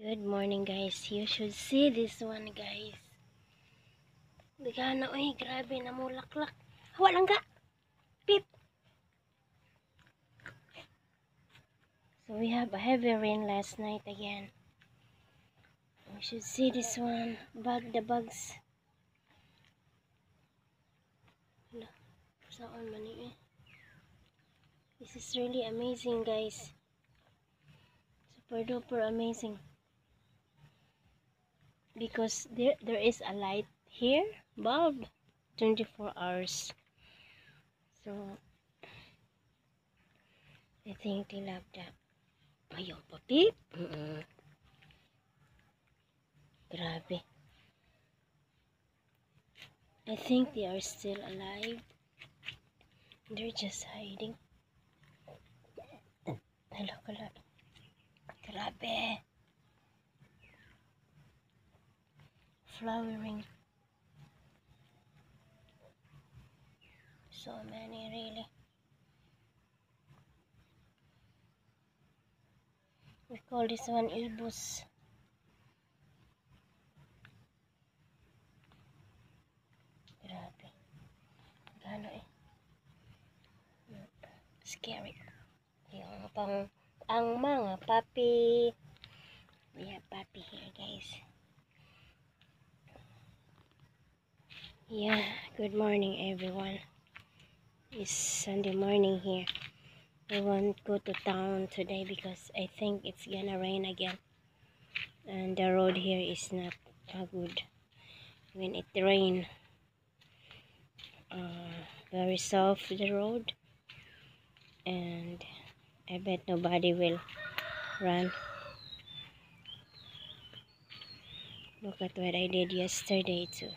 Good morning guys. You should see this one guys. Dagana oy, grabe na mulaklak. Hawa lang ga. Pip. So we have a heavy rain last night again. You should see this one. The bugs. Hala, saan man eh. This is really amazing guys. Super duper amazing. Because there is a light here, bulb, 24 hours. So I think they love that. Ayaw pa, Pip. Grabe. I think they are still alive. They're just hiding. Hello, kalab. Grabe. Flowering. So many really. We call this one ibus. Grabe. Gano eh. Scary. Yung ang mga puppy. We have puppy here guys. Yeah, good morning everyone. It's Sunday morning here. I won't go to town today because I think it's gonna rain again. And the road here is not good. When it rains, very soft the road. And I bet nobody will run. Look at what I did yesterday too.